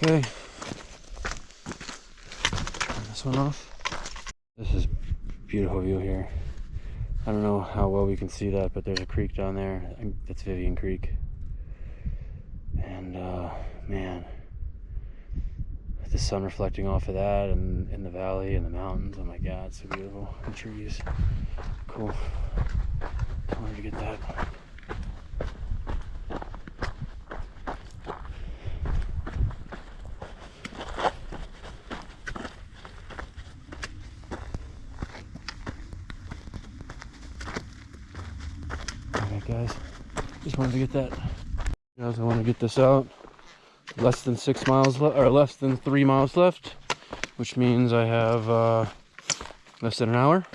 Okay. Turn this one off. This is a beautiful view here. I don't know how well we can see that, but there's a creek down there. I think that's Vivian Creek. And man, the sun reflecting off of that and in the valley and the mountains. Oh my god, it's so beautiful. The trees. Cool. I wanted to get that. Alright guys, just wanted to get that. Guys, I want to get this out. Less than 6 miles left, or less than 3 miles left, which means I have less than an hour.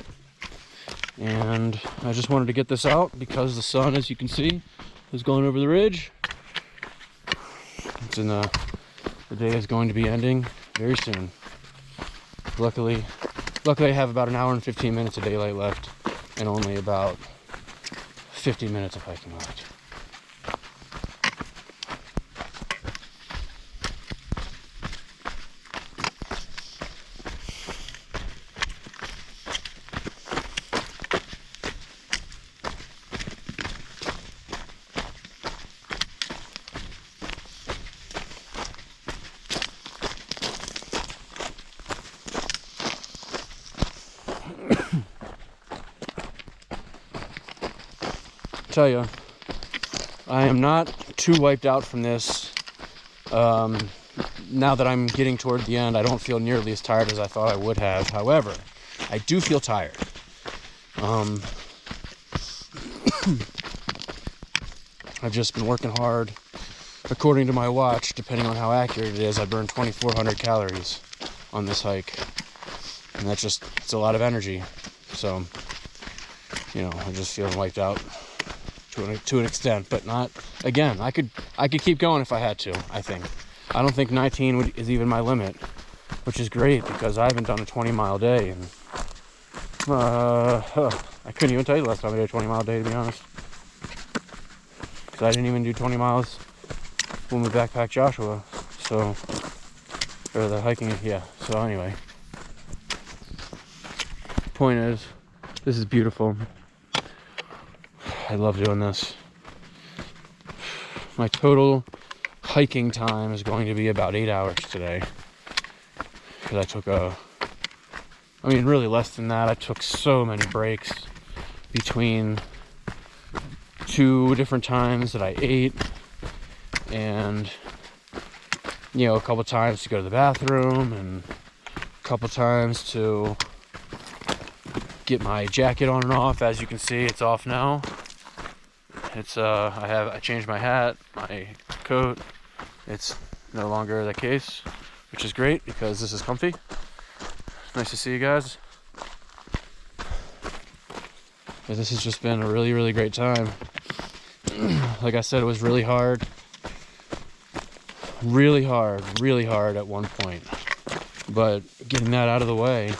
And I just wanted to get this out because the sun, as you can see, is going over the ridge. It's in the day is going to be ending very soon. Luckily I have about an hour and 15 minutes of daylight left, and only about 50 minutes of hiking left. Tell you, I am not too wiped out from this. Now that I'm getting toward the end, I don't feel nearly as tired as I thought I would have. However, I do feel tired. I've just been working hard. According to my watch, depending on how accurate it is, I burned 2,400 calories on this hike, and it's a lot of energy. So, you know, I'm just feeling wiped out to an extent, but not, again, I could keep going if I had to. I don't think 19 is even my limit, which is great because I haven't done a 20-mile day, and I couldn't even tell you the last time I did a 20-mile day, to be honest, because I didn't even do 20 miles when we backpacked Joshua. So, or the hiking, yeah. So anyway, point is, this is beautiful. I love doing this. My total hiking time is going to be about 8 hours today, because I took really less than that. I took so many breaks between 2 different times that I ate, and you know, a couple times to go to the bathroom, and a couple times to get my jacket on and off. As you can see, it's off now. It's I changed my hat, my coat. It's no longer the case, which is great because this is comfy. Nice to see you guys. But this has just been a really, really great time. Like I said, it was really hard at one point, but getting that out of the way,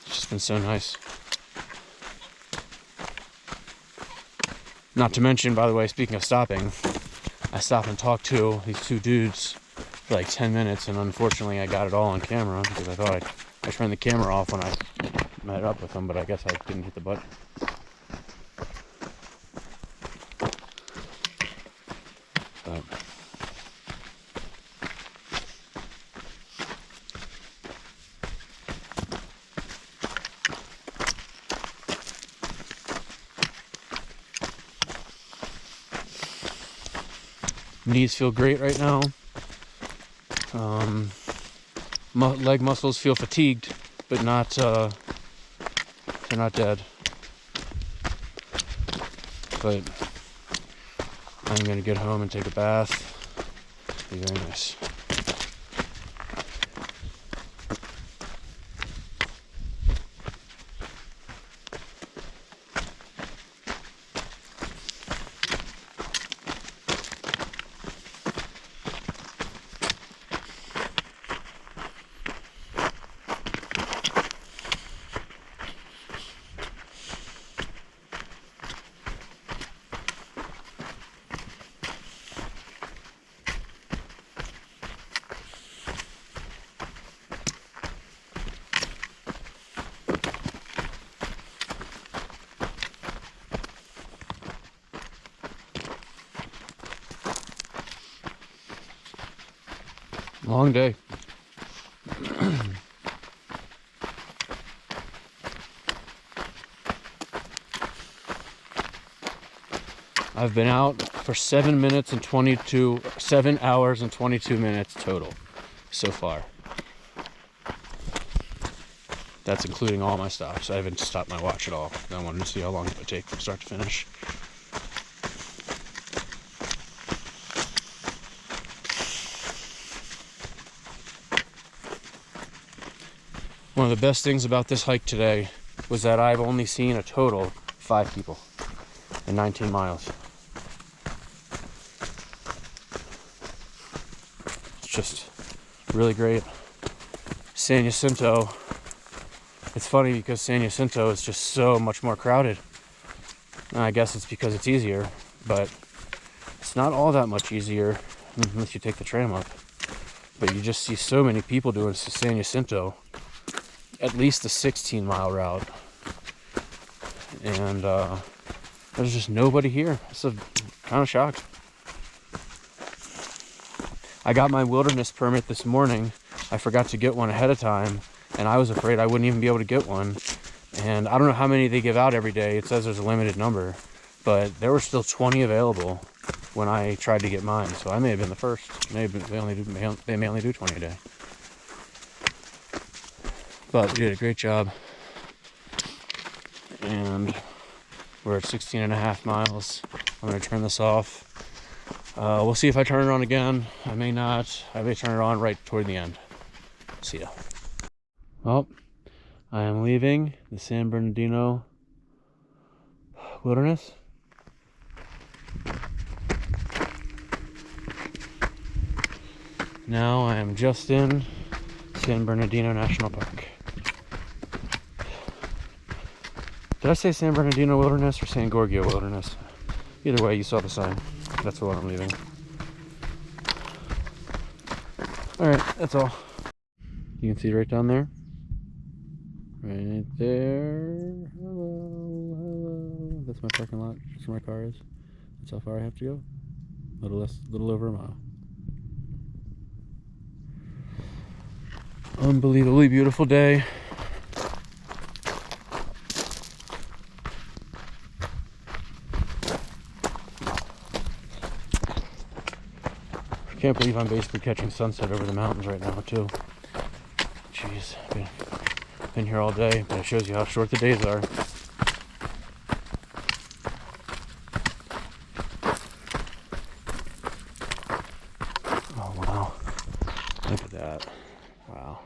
it's just been so nice. Not to mention, by the way, speaking of stopping, I stopped and talked to these 2 dudes for like 10 minutes, and unfortunately I got it all on camera because I thought I turned the camera off when I met up with them, but I guess I didn't hit the button. But knees feel great right now. Leg muscles feel fatigued, but not they're not dead. But I'm gonna get home and take a bath. Be very nice. Long day. I've been out for 7 hours and 22 minutes total so far. That's including all my stops. I haven't stopped my watch at all. I wanted to see how long it would take from start to finish. One of the best things about this hike today was that I've only seen a total of 5 people in 19 miles. It's just really great. San Jacinto, it's funny because San Jacinto is just so much more crowded. And I guess it's because it's easier, but it's not all that much easier unless you take the tram up. But you just see so many people doing San Jacinto, at least the 16-mile route. And there's just nobody here. I'm kind of shocked. I got my wilderness permit this morning. I forgot to get one ahead of time, and I was afraid I wouldn't even be able to get one. And I don't know how many they give out every day. It says there's a limited number, but there were still 20 available when I tried to get mine. So I may have been the first. They may only do 20 a day. But we did a great job. And we're at 16.5 miles. I'm going to turn this off. We'll see if I turn it on again. I may not. I may turn it on right toward the end. See ya. Well, I am leaving the San Bernardino wilderness. Now I am just in San Bernardino National Park. Did I say San Bernardino Wilderness or San Gorgonio Wilderness? Either way, you saw the sign. That's the one I'm leaving. Alright, that's all. You can see right down there. Right there. Hello. That's my parking lot. That's where my car is. That's how far I have to go. Little over a mile. Unbelievably beautiful day. I can't believe I'm basically catching sunset over the mountains right now too. Jeez, been here all day, but it shows you how short the days are. Oh wow, look at that. Wow.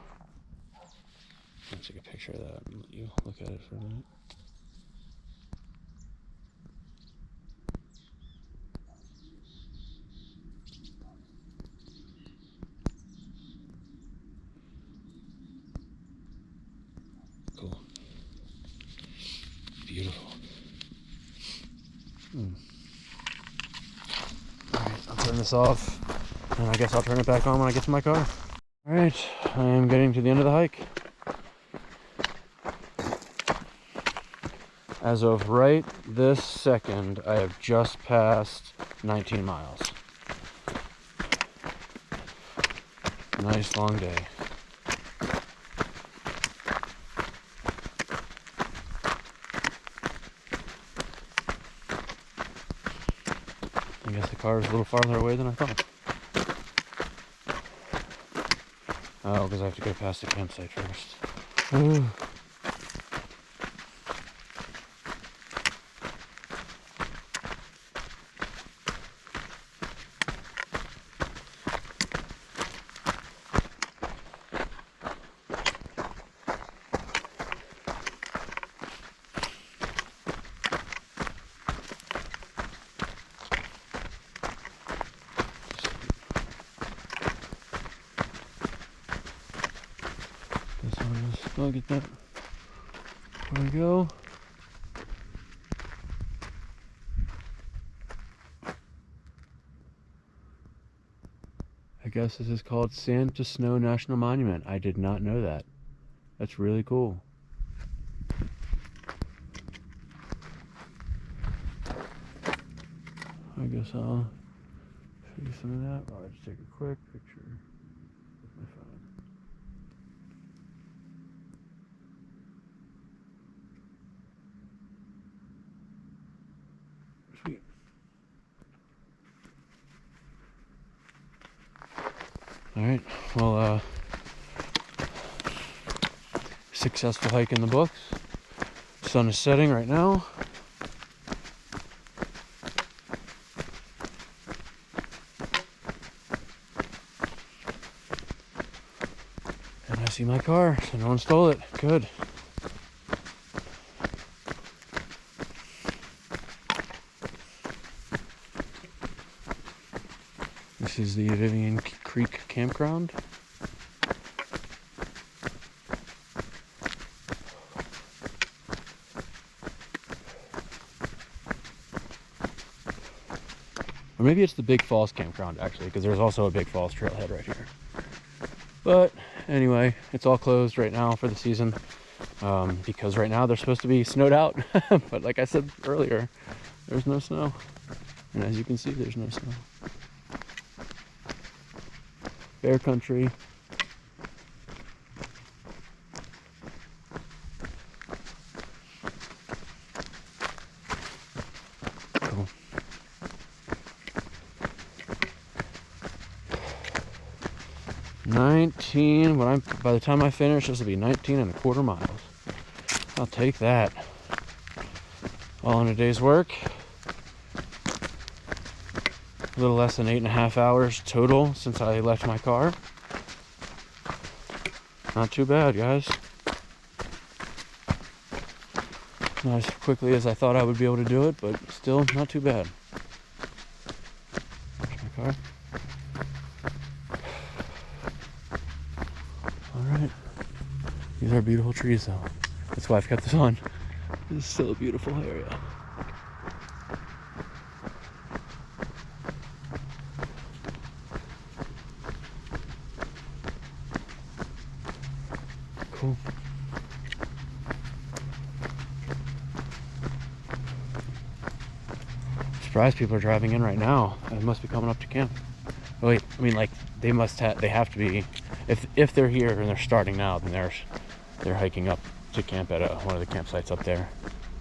Let's take a picture of that and let you look at it for a minute. Cool. Beautiful. Alright, I'll turn this off, and I guess I'll turn it back on when I get to my car. Alright, I am getting to the end of the hike. As of right this second, I have just passed 19 miles. Nice long day. I guess the car is a little farther away than I thought. Oh, because I have to go past the campsite first. Ooh. I'll get that. There we go. I guess this is called Sand to Snow National Monument. I did not know that. That's really cool. I guess I'll show you some of that. I'll just take a quick picture. Sweet. All right, well, successful hike in the books. Sun is setting right now. And I see my car, so no one stole it. Good. This is the Vivian Creek Campground. Or maybe it's the Big Falls Campground, actually, because there's also a Big Falls trailhead right here. But anyway, it's all closed right now for the season, because right now they're supposed to be snowed out. But like I said earlier, there's no snow. And as you can see, there's no snow. Bear country. Cool. By the time I finish, this will be 19.25 miles. I'll take that. All in a day's work. A little less than 8.5 hours total since I left my car. Not too bad, guys. Not as quickly as I thought I would be able to do it, but still not too bad. There's my car. Alright. These are beautiful trees, though. That's why I've kept this on. This is still a beautiful area. Cool. Surprised people are driving in right now. They must be coming up to camp. Oh, wait, I mean, like, they have to be, if they're here and they're starting now, then they're hiking up to camp at one of the campsites up there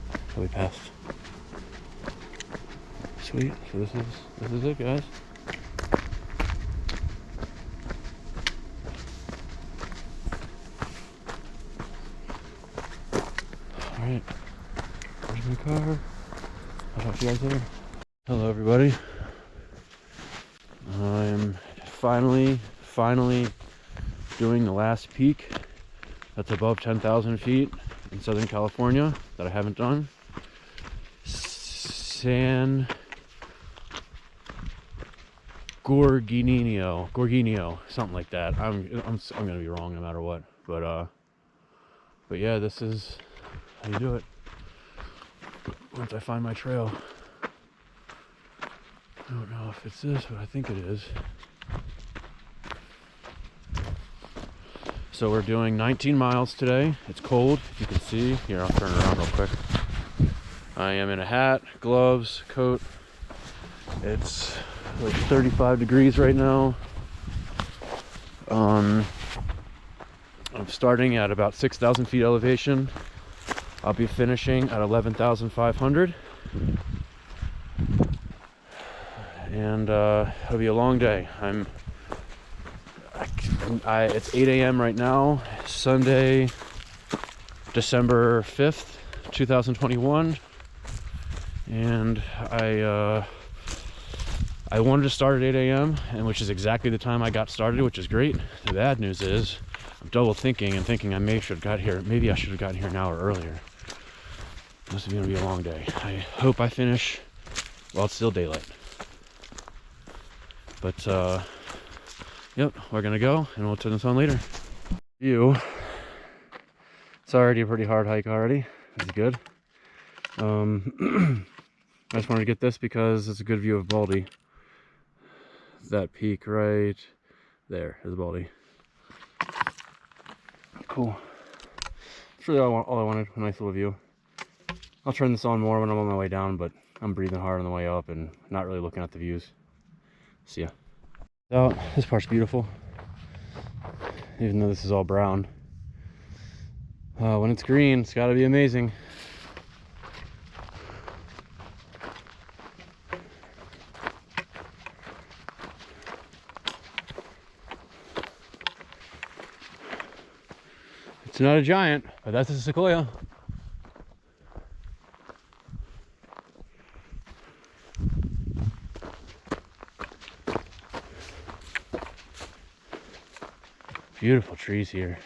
that we passed. Sweet. So this is it, guys. All right. There's my car. I'll talk to you guys later. Hello, everybody. I'm finally doing the last peak that's above 10,000 feet in Southern California that I haven't done. San Gorgonio, something like that. I'm gonna be wrong no matter what. But yeah, this is how you do it. Once I find my trail. I don't know if it's this, but I think it is. So we're doing 19 miles today. It's cold, if you can see. Here, I'll turn around real quick. I am in a hat, gloves, coat. It's like 35 degrees right now. I'm starting at about 6,000 feet elevation. I'll be finishing at 11,500. And it'll be a long day. It's 8 a.m. right now, Sunday, December 5th, 2021. And I wanted to start at 8 a.m., and which is exactly the time I got started, which is great. The bad news is I'm double thinking I maybe I should have gotten here an hour earlier. This is going to be a long day. I hope I finish while it's still daylight. But yep, we're gonna go and we'll turn this on later. It's already a pretty hard hike already. This is good. I just wanted to get this because it's a good view of Baldy. That peak right there is Baldy. Cool. That's really all I wanted, a nice little view. I'll turn this on more when I'm on my way down, but I'm breathing hard on the way up and not really looking at the views. See ya. So, this part's beautiful, even though this is all brown. When it's green, it's gotta be amazing. It's not a giant, but that's a sequoia. Beautiful trees here.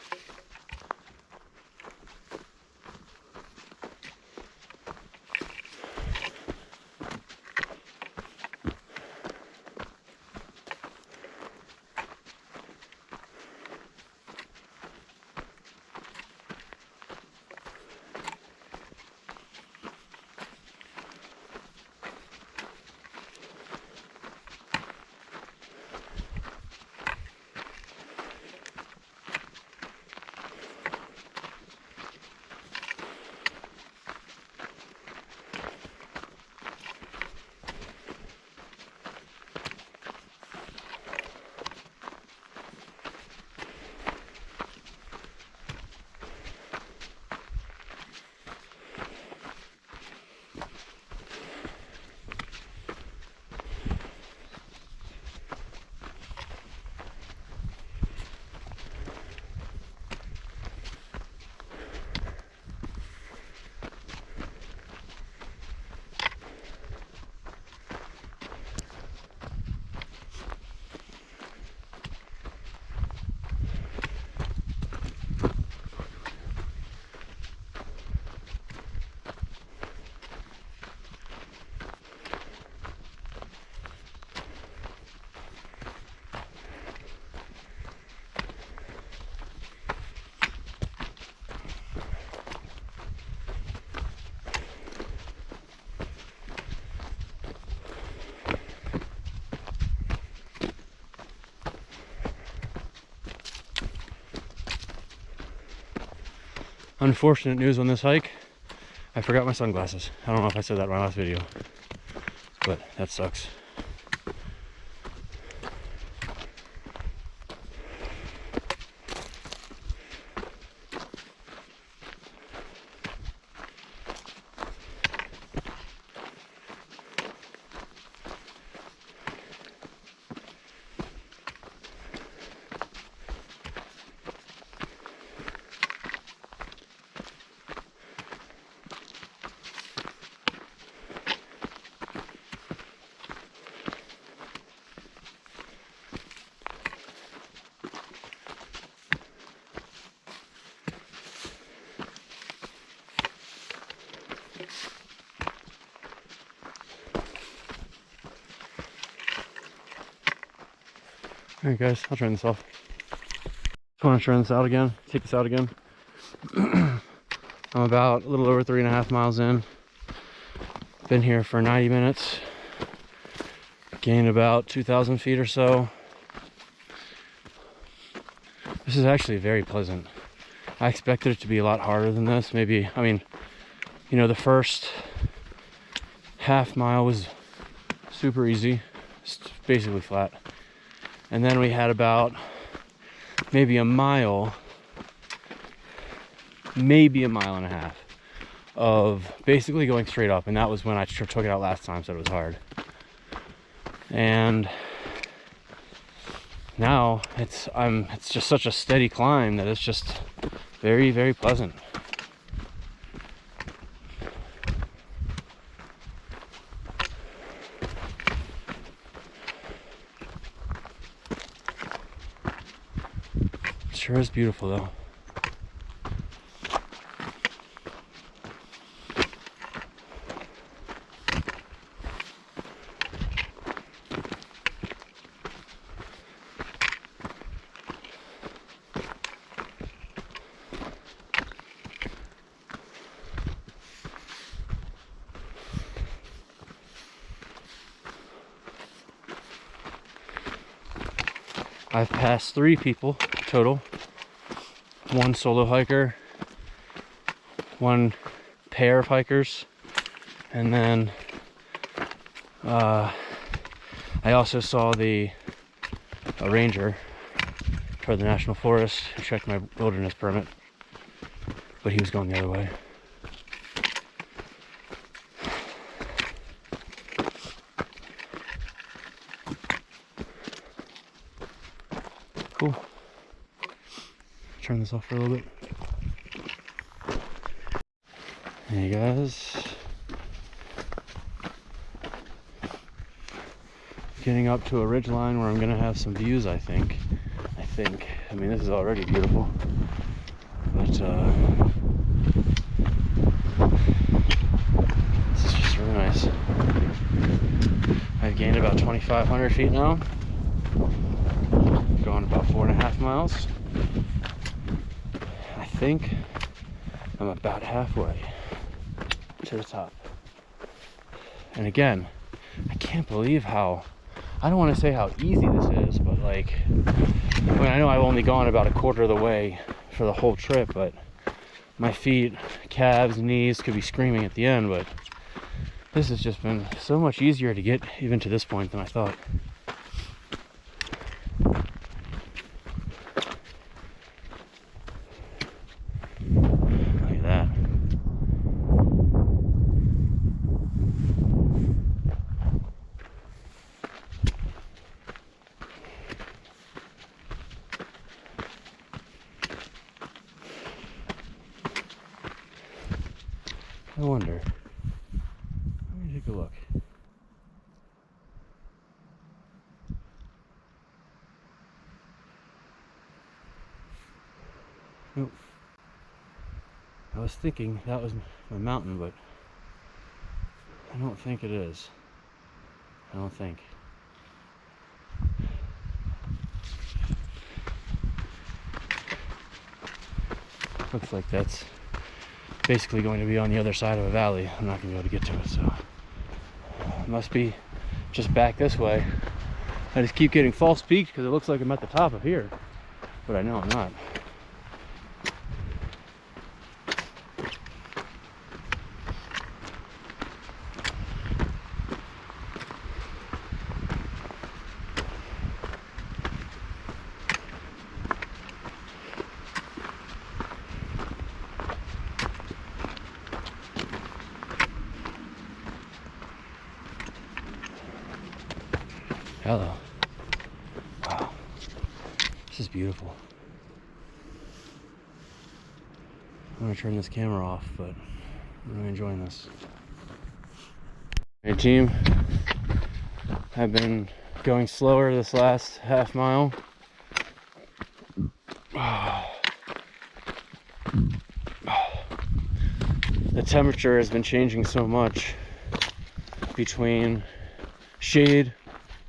Unfortunate news on this hike. I forgot my sunglasses. I don't know if I said that in my last video, but that sucks. Alright guys, I'll turn this off. Just want to turn this out again, take this out again. I'm about a little over 3.5 miles in. Been here for 90 minutes. Gained about 2,000 feet or so. This is actually very pleasant. I expected it to be a lot harder than this. Maybe, I mean, you know, the first half mile was super easy. It's basically flat. And then we had about maybe a mile, maybe a mile and a half of basically going straight up. And that was when I took it out last time, so it was hard. And now it's just such a steady climb that it's just very, very pleasant. Sure is beautiful though. I've passed 3 people total. 1 solo hiker, 1 pair of hikers, and then I also saw a ranger for the national forest who checked my wilderness permit, but he was going the other way. Cool. Turn this off for a little bit. Hey guys, getting up to a ridge line where I'm gonna have some views. I think. I mean, this is already beautiful, but this is just really nice. I've gained about 2,500 feet now, going about 4.5 miles. I think I'm about halfway to the top. And again, I can't believe how, I don't want to say how easy this is, but like, I mean, I know I've only gone about a quarter of the way for the whole trip, but my feet, calves, knees could be screaming at the end, but this has just been so much easier to get even to this point than I thought. Look at that. I wonder. Let me take a look. Nope. I was thinking that was my mountain, but I don't think it is. I don't think. Looks like that's basically going to be on the other side of a valley. I'm not going to be able to get to it, so it must be just back this way. I just keep getting false peaks because it looks like I'm at the top of here, but I know I'm not. Hello. Wow. This is beautiful. I'm gonna turn this camera off, but I'm really enjoying this. Hey team, I've been going slower this last half mile. The temperature has been changing so much between shade,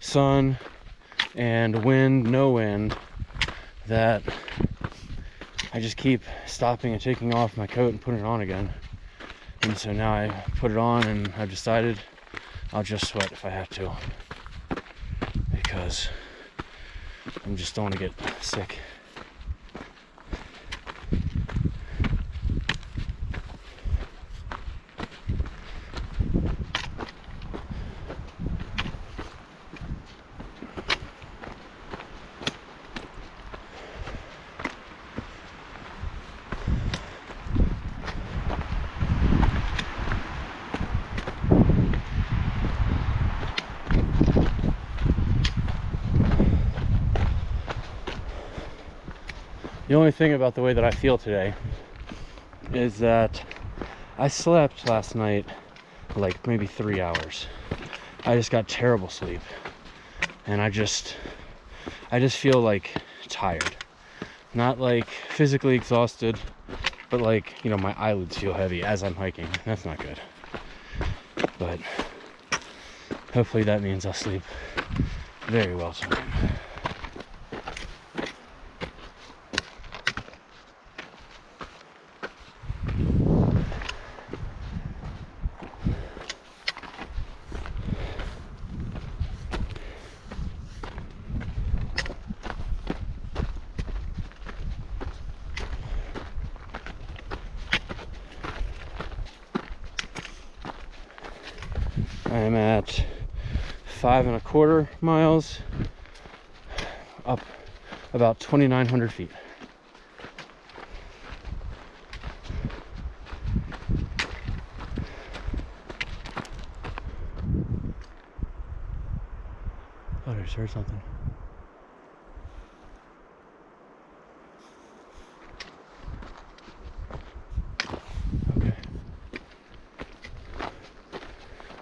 sun, and wind, no wind, that I just keep stopping and taking off my coat and putting it on again. And so now I put it on and I've decided I'll just sweat if I have to, because I just don't want to get sick. The only thing about the way that I feel today is that I slept last night like maybe 3 hours. I just got terrible sleep, and I just feel like tired. Not like physically exhausted, but like, you know, my eyelids feel heavy as I'm hiking. That's not good. But hopefully that means I'll sleep very well tonight. I am at 5.25 miles, up about 2,900 feet. Oh, I just heard something. Okay.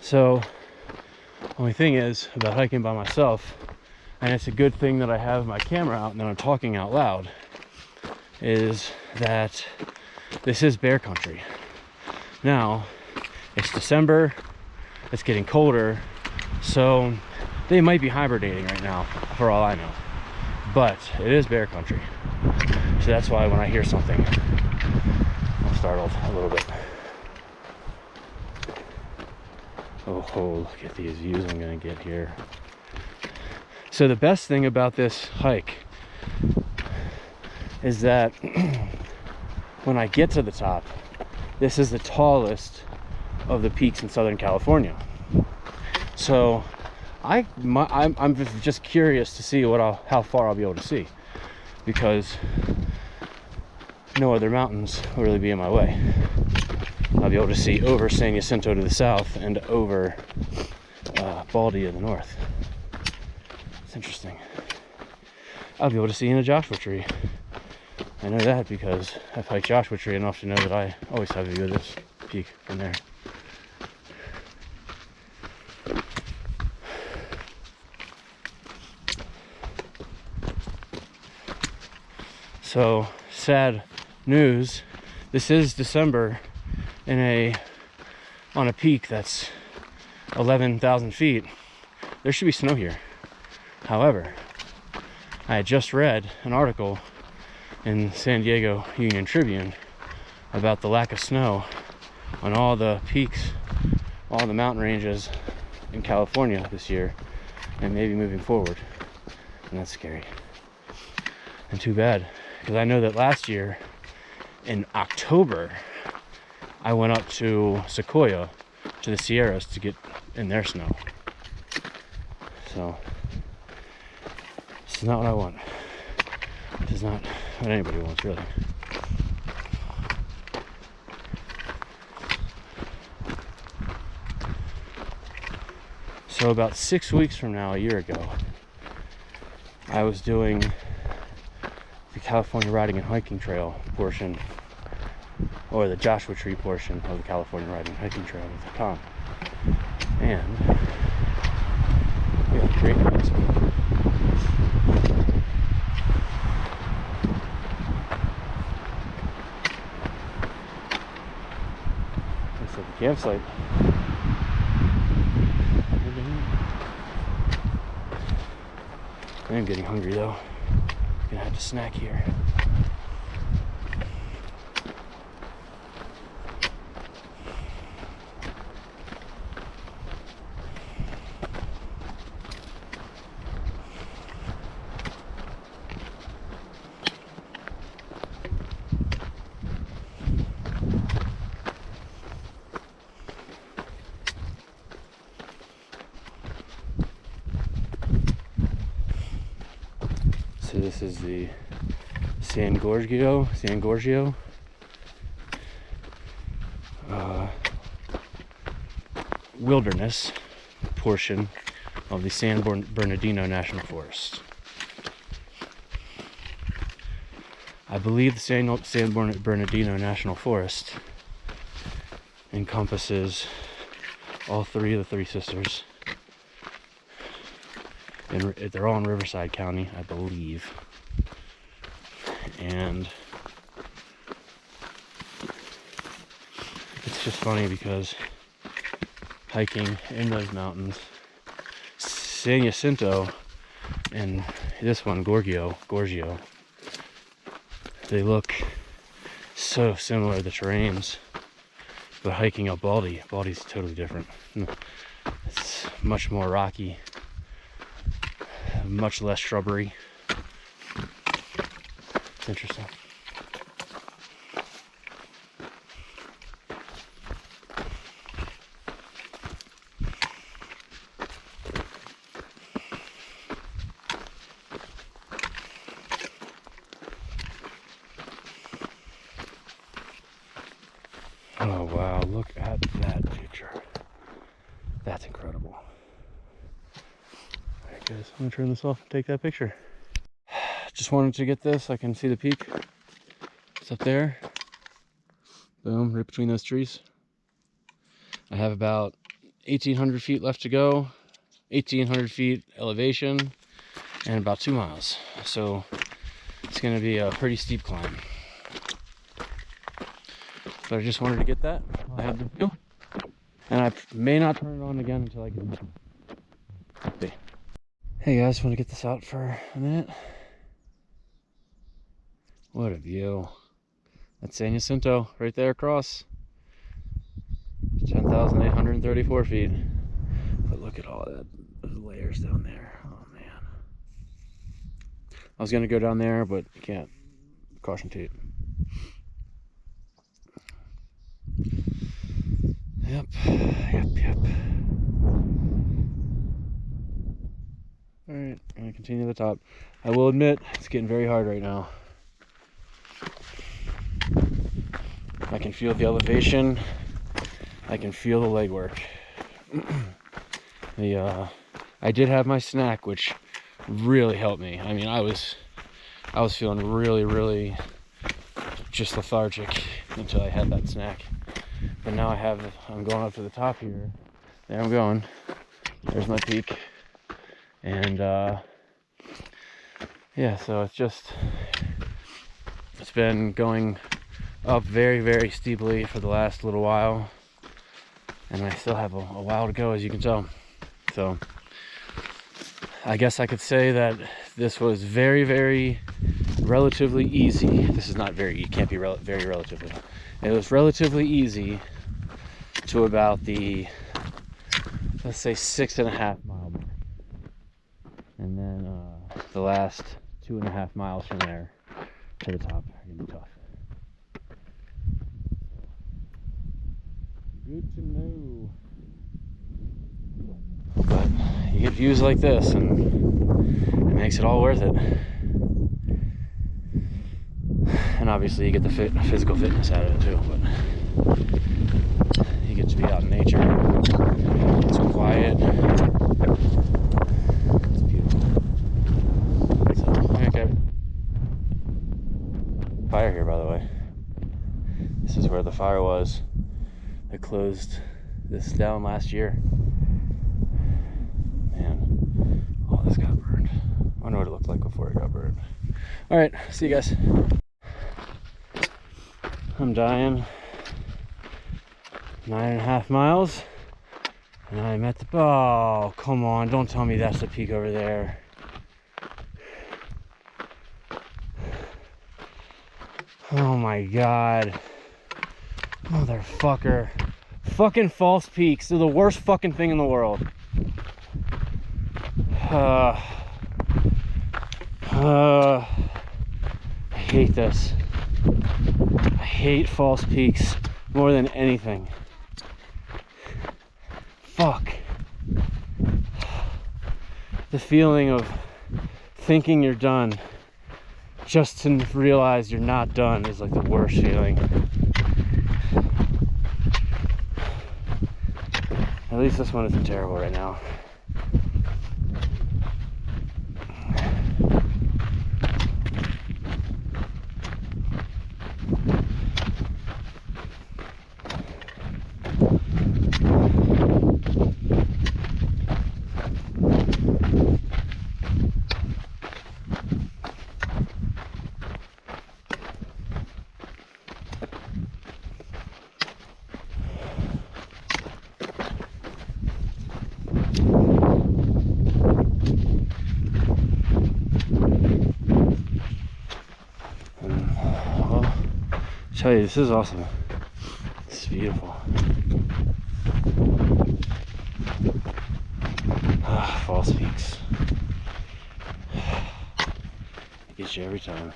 So, only thing is about hiking by myself, and it's a good thing that I have my camera out and that I'm talking out loud, is that this is bear country. Now, it's December, it's getting colder, so they might be hibernating right now, for all I know. But it is bear country. So that's why when I hear something, I'm startled a little bit. Oh, look at these views I'm gonna get here. So the best thing about this hike is that when I get to the top, this is the tallest of the peaks in Southern California. So I'm just curious to see how far I'll be able to see, because no other mountains will really be in my way. I'll be able to see over San Jacinto to the south and over Baldy to the north. It's interesting. I'll be able to see in a Joshua tree. I know that because I've hiked Joshua Tree enough to know that I always have a view of this peak from there. So, sad news. This is December on a peak that's 11,000 feet. There should be snow here. However, I had just read an article in San Diego Union Tribune about the lack of snow on all the peaks, all the mountain ranges in California this year, and maybe moving forward. And that's scary. And too bad, because I know that last year in October I went up to Sequoia, to the Sierras, to get in their snow. So this is not what I want. This is not what anybody wants, really. So about 6 weeks from now, a year ago, I was doing the California Riding and Hiking Trail portion, or the Joshua Tree portion of the California Riding and Hiking Trail with Tom. And we had a great announcement. It's at the campsite. I am getting hungry though. Gonna have to snack here. So this is the San Gorgonio wilderness portion of the San Bernardino National Forest. I believe the San Bernardino National Forest encompasses all three of the Three Sisters. And they're all in Riverside County, I believe. And it's just funny because hiking in those mountains, San Jacinto and this one, Gorgonio, they look so similar, the terrains. But hiking up Baldy's totally different. It's much more rocky, much less shrubbery. It's interesting. Oh wow, look at that picture. That's incredible. Alright guys, I'm gonna turn this off and take that picture. Just wanted to get this. I can see the peak. It's up there. Boom, right between those trees. I have about 1,800 feet left to go, 1,800 feet elevation, and about 2 miles. So it's going to be a pretty steep climb. But I just wanted to get that while I have the view. And I may not turn it on again until I get it. Let's see. Hey guys, want to get this out for a minute? What a view. That's San Jacinto right there across. 10,834 feet. But look at all that, those layers down there. Oh man. I was going to go down there, but you can't. Caution tape. Yep. Alright, I'm going to continue to the top. I will admit, it's getting very hard right now. I can feel the elevation. I can feel the legwork. I did have my snack, which really helped me. I mean, I was feeling really just lethargic until I had that snack. But now I'm going up to the top here. There I'm going. There's my peak. And yeah, so it's been going up very steeply for the last little while. And I still have a while to go, as you can tell. So I guess I could say that this was very relatively easy. This is not very, it can't be very relatively. It was relatively easy to about the, let's say, 6.5 mile mark. And then the last 2.5 miles from there to the top are gonna be tough. Good to know. But you get views like this and it makes it all worth it. And obviously you get the physical fitness out of it too, but you get to be out in nature. It's quiet. It's beautiful. So, okay. Fire here, by the way. This is where the fire was. They closed this down last year. Man, all this got burned. I wonder what it looked like before it got burned. Alright, see you guys. I'm dying. 9.5 miles. And I'm at the, oh, come on, don't tell me that's the peak over there. Oh my god. Motherfucker. Fucking false peaks. They're the worst fucking thing in the world. I hate this. I hate false peaks more than anything. Fuck. The feeling of thinking you're done just to realize you're not done is like the worst feeling. At least this one isn't terrible right now. Tell you, this is awesome. This is beautiful. Ah, false peaks. It gets you every time.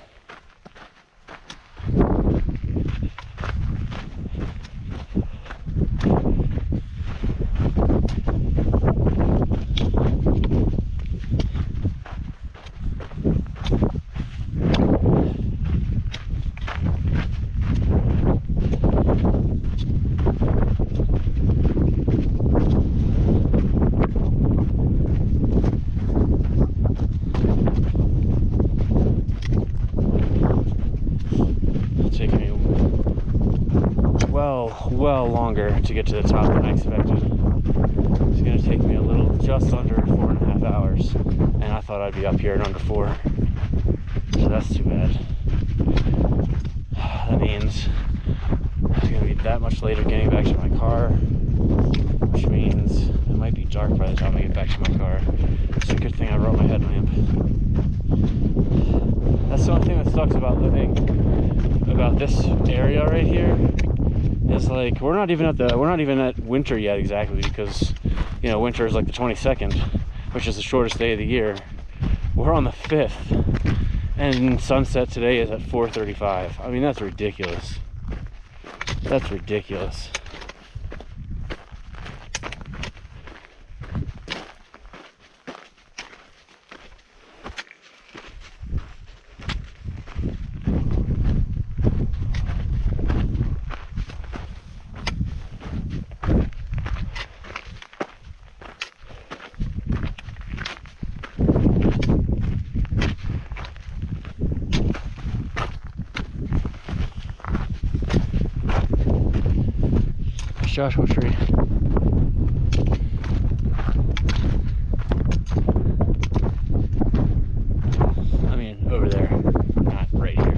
to get to the top than I expected. It's going to take me a little, just under 4.5 hours, and I thought I'd be up here in under 4. So that's too bad. That means it's going to be that much later getting back to my car, which means it might be dark by the time I get back to my car. It's a good thing I brought my headlamp. That's the only thing that sucks about living about this area right here is like we're not even at winter yet exactly, because you know winter is like the 22nd, which is the shortest day of the year. We're on the 5th, and sunset today is at 4:35. I mean, that's ridiculous. That's ridiculous. Joshua tree. I mean, over there, not right here.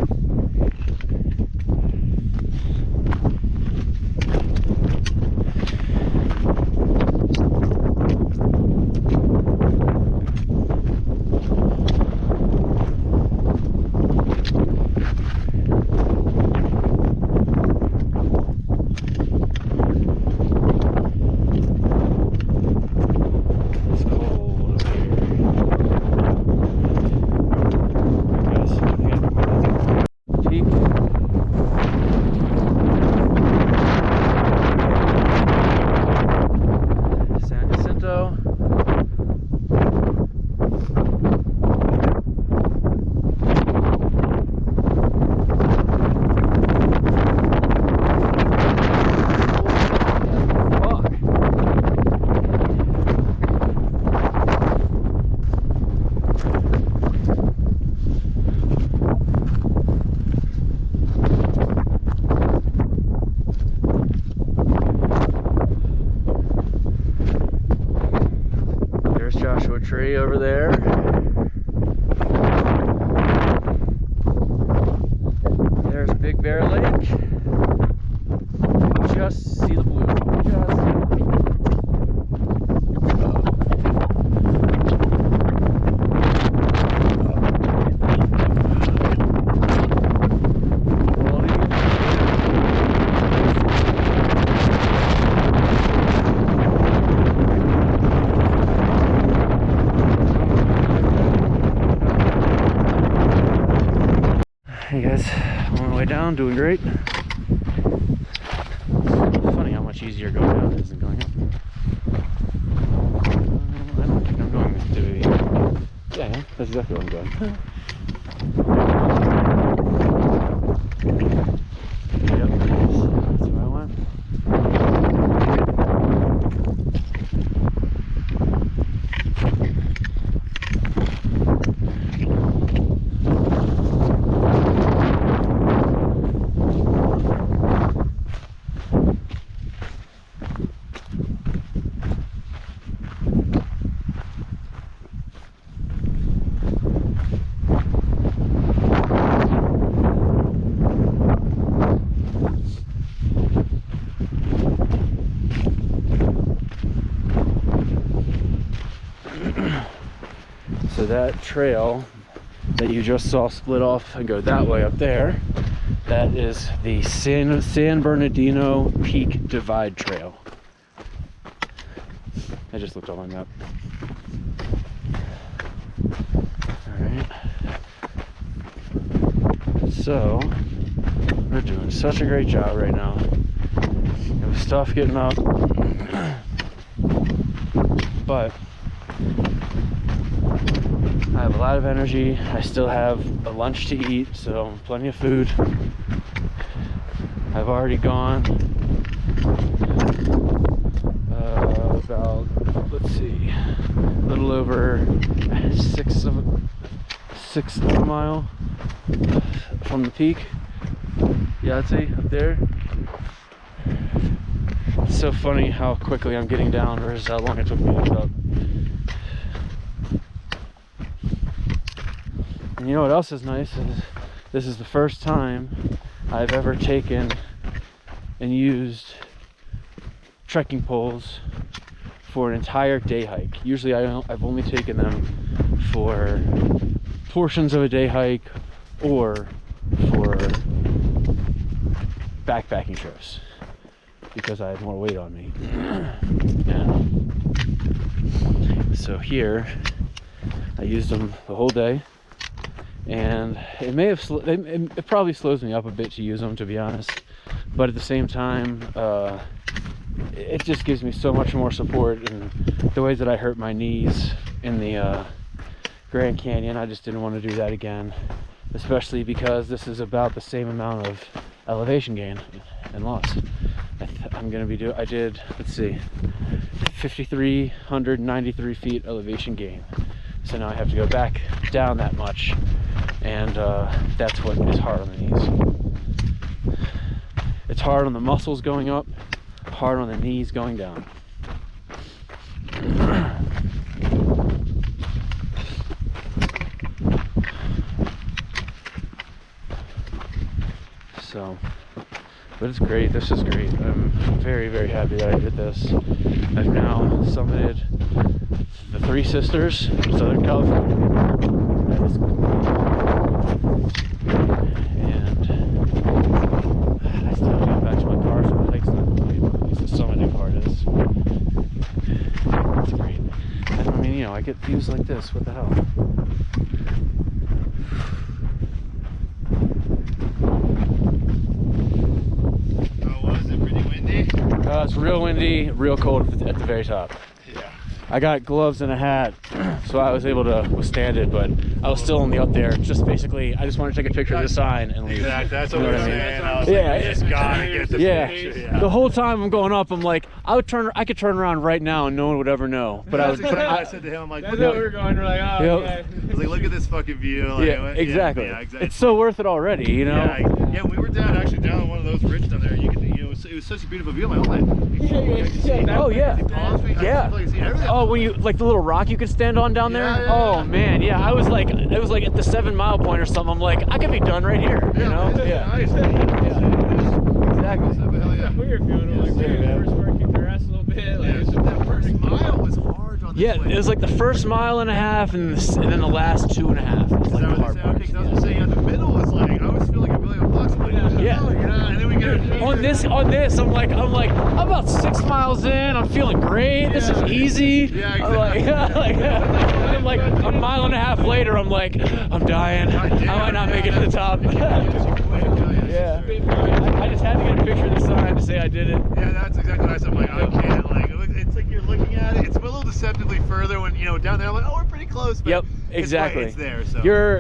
Tree over there. There's Big Bear Lake. Just see the blue. Just see the blue. Hey guys, on my way down, doing great. It's funny how much easier going down is than going up. I don't think I'm going to be. Yeah, that's exactly where I'm going. Yep, that's where I went. So that trail that you just saw split off and go that way up there, that is the San Bernardino Peak Divide Trail. I just looked on my map. Alright. So, we're doing such a great job right now. It was tough getting up, but I have a lot of energy. I still have a lunch to eat, so plenty of food. I've already gone about, let's see, a little over sixth of a mile from the peak. Yeah, I'd say up there. It's so funny how quickly I'm getting down versus how long it took me to get up. And you know what else is nice is this is the first time I've ever taken and used trekking poles for an entire day hike. Usually I've only taken them for portions of a day hike or for backpacking trips because I had more weight on me. And so here I used them the whole day, and it may have it probably slows me up a bit to use them, to be honest, but at the same time it just gives me so much more support. And the way that I hurt my knees in the Grand Canyon, I just didn't want to do that again, especially because this is about the same amount of elevation gain and loss. I'm gonna be I did, let's see, 5,393 feet elevation gain. So now I have to go back down that much, and that's what is hard on the knees. It's hard on the muscles going up, hard on the knees going down. So, but it's great. This is great. I'm very, very happy that I did this. I've now summited the Three Sisters in Southern California. And I still have to get back to my car, so the hike's not complete, but at least the summiting part is. It's great. And I mean, you know, I get views like this. What the hell? It's real windy, real cold at the very top. Yeah. I got gloves and a hat, so I was able to withstand it, but I was still only up there. Just basically, I just wanted to take a picture of the sign and leave. Exactly. That's what You know we're what I mean? saying. I was Yeah. like, I just gotta get the picture. Yeah. The whole time I'm going up, I'm like, I could turn around right now and no one would ever know. But I was. That's exactly what I said to him. I'm like, That's what we were going. We're like, oh, Yep. okay. I was like, look at this fucking view. Like, Yeah, exactly. Yeah, exactly. It's so worth it already, you know. Yeah, we were down on one of those ridges down there. You could, it was such a beautiful view. I'm like, Oh yeah. Yeah. Oh, when you like the little rock you could stand on down there. Yeah. Oh man, yeah. I was like at the 7 mile point or something. I'm like, I could be done right here. You know? Nice. Exactly. Yeah. We were feeling like we were working our ass a little bit. Like, That first mile was hard on this Yeah, way. it was like the first mile and a half, and then the last 2.5. It's like the hard part. Okay, 'cause I was gonna say, in the middle was like, I was feeling like $1,000,000. I'm like, Yeah. oh, you know, and then we get On this, I'm like, I'm about 6 miles in. I'm feeling great. This is easy. Yeah, I'm like a mile and a half later, I'm like, I'm dying. I might not make it to the top. Yeah. I just had to get a picture of the sign to say I did it. Yeah, that's exactly what I said. I'm like, I can't, like, it's like you're looking at it. It's a little deceptively further when, you know, down there, I'm like, oh, we're pretty close. But Yep, exactly. It's there, so.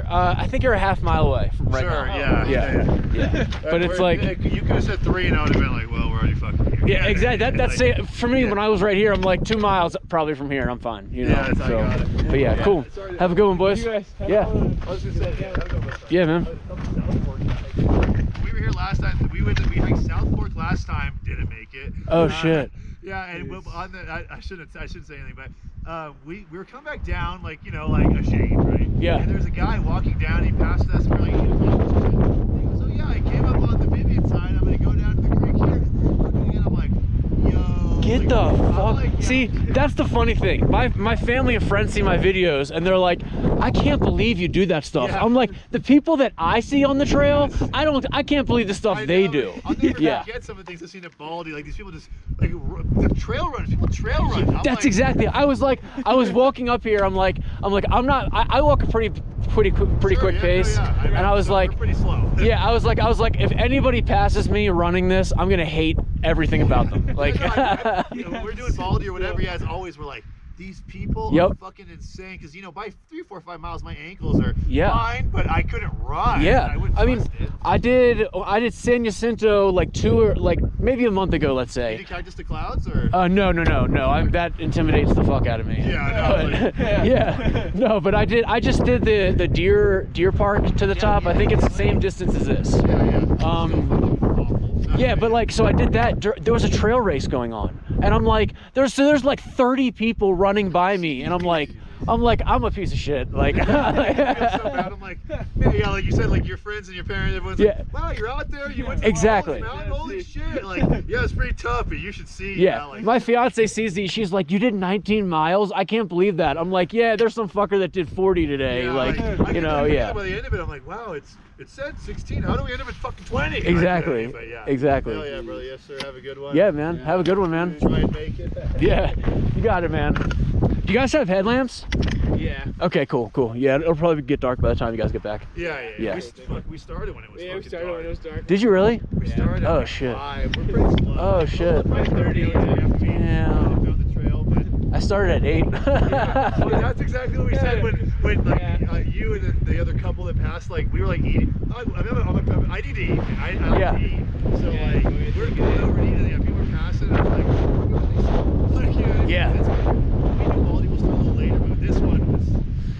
I think you're a half mile away from right Sure, now. Yeah. But it's like, you could have said 3 and I would have been like, well, we're already fucking here. yeah, exactly. That's like, it. For me, when I was right here, I'm like 2 miles probably from here. I'm fine. You know. Yeah, that's how you got it. But yeah, cool. Have a good one, boys. you guys have Yeah. fun. I was just saying, Yeah, man. we were here last time. We hiked South Fork last time. Didn't make it. Oh shit. Yeah, and on the I shouldn't say anything, but we were coming back down like, you know, like a shade, right? Yeah. And there's a guy walking down. He passed us. And we're like, he goes, oh yeah, I came up on the Vivian side. I'm gonna go down to the creek here. And I'm like, yo. Get the fuck. Like, yeah. See, that's the funny thing. My family and friends see my videos and they're like, I can't believe you do that stuff. Yeah. I'm like, the people that I see on the trail, I can't believe the stuff I they know. do. I'll never Yeah. forget some of the things I've seen at Baldy. Like these people just like the trail runners. People trail run. I'm That's like, exactly. I was walking up here. I'm like, I walk a pretty quick sure, pace, yeah. and I was so like, we're pretty slow. yeah, I was like, if anybody passes me running this, I'm gonna hate everything about them. Like, You know, when we're doing Baldy or whatever, yeah, as always, we're like, these people Yep. are fucking insane. Because, you know, by 3, 4, 5 miles, my ankles are Yeah. fine, but I couldn't run. yeah, wouldn't I mean, trust it. I did San Jacinto like maybe a month ago, let's Did say. you Cactus to Clouds or? No. That intimidates the fuck out of me. Yeah, I know, But, like- yeah. No, but I just did the deer park to the top. I think it's the same distance as this. Yeah. Um, Awful. Yeah, but like, so I did that. There was a trail race going on, and I'm like, there's like 30 people running by me, and I'm like, I'm a piece of shit. Like, I feel so bad. I'm like, yeah, like you said, like your friends and your parents, everyone's like, wow, you're out there, you went to exactly. the mountain, holy shit. Like, yeah, it's pretty tough, but you should see. Yeah, like, my fiance sees these. She's like, you did 19 miles? I can't believe that. I'm like, yeah, there's some fucker that did 40 today. Yeah, like, you know, yeah. By the end of it, I'm like, wow, it said 16. How do we end up at fucking 20? Exactly. But yeah. Exactly. Hell yeah, brother. Yes, sir. Have a good one. Yeah, man. Have a good one, man. Try and make it. Yeah, you got it, man. Do you guys have headlamps? Yeah. Okay, cool. Yeah, it'll probably get dark by the time you guys get back. Yeah. We started when it was Yeah, we started when it was dark. Did you really? We started at Oh, like shit. 5. We're pretty slow. Oh, shit. Probably 30. Yeah. Found the trail, but I started at 8. yeah. Well, that's exactly what we said when like you and the other couple that passed, like we were like eating. I remember I need to eat. I like to eat. So like we're going over to eat, and people were passing, and I'm like, Yeah. We knew Baldy was still a little later, but this one was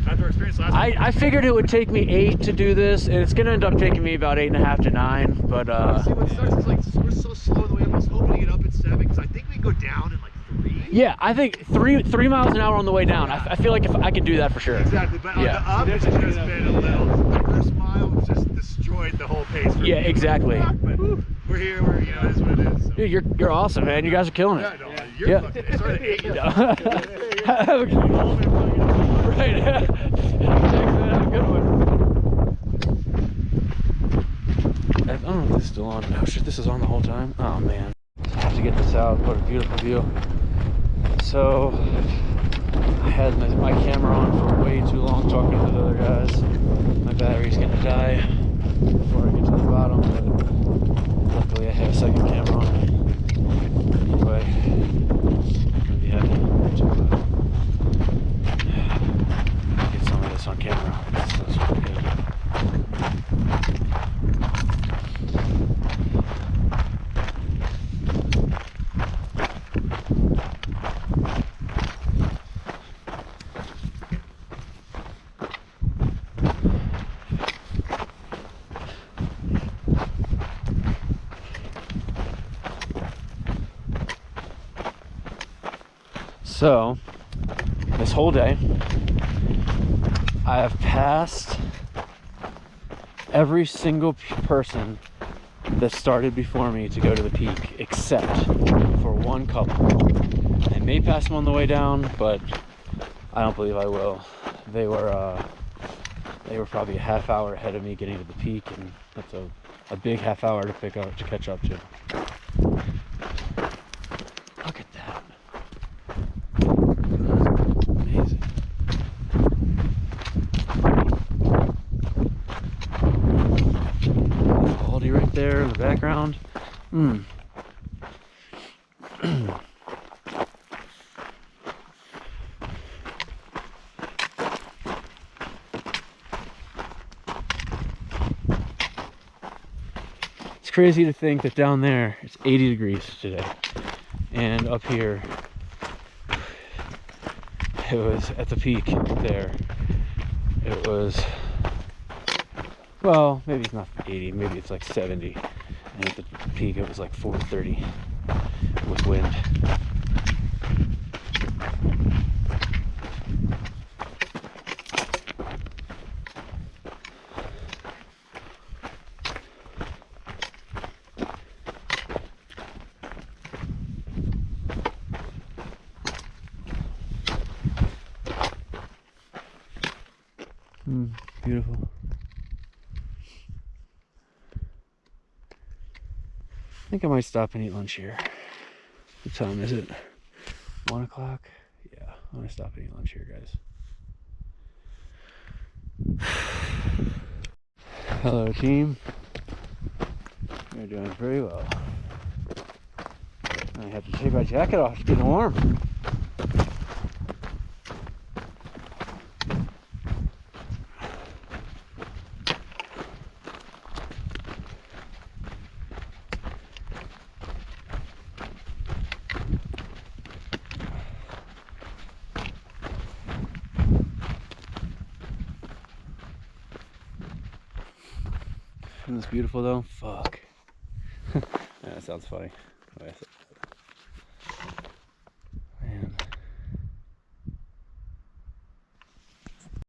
after our experience last week. I figured it would take me 8 to do this, and it's gonna end up taking me about 8.5 to 9. But See, what sucks is like we're so slow in the way. I was hoping to get up at 7 because I think we can go down in like 3. yeah, I think 3 miles an hour on the way down. I feel like if I can do that for sure. Exactly, but on Yeah. the up, it's just been a little. The first mile just destroyed the whole pace. For Yeah, me. Exactly. But we're here. It is what it is. So. Dude, you're awesome, man. You guys are killing Yeah, it. no, you're Yeah. fucking. It started at 8. Have a good one. Right. Thanks, man. Have a good one. I don't know if this is still on. Oh shit, this is on the whole time. Oh man. I have to get this out. What a beautiful view. So I had my camera on for way too long talking to the other guys. My battery's gonna die before I get to the bottom, but luckily I have a second camera on. Anyway, I'm be happy to get some of this on camera. That's really good. So, this whole day, I have passed every single person that started before me to go to the peak, except for one couple. I may pass them on the way down, but I don't believe I will. They were probably a half hour ahead of me getting to the peak, and that's a big half hour to catch up to. Look at that. Amazing. Baldy right there in the background. It's crazy to think that down there it's 80 degrees today, and up here it was at the peak there. It was, well, maybe it's not 80, maybe it's like 70, and at the peak it was like 430 with wind. Beautiful. I think I might stop and eat lunch here. What time is it? 1 o'clock? Yeah, I'm gonna stop and eat lunch here, guys. Hello, team. You're doing very well. I have to take my jacket off. It's getting warm. Isn't this beautiful though? Fuck. Yeah. That sounds funny.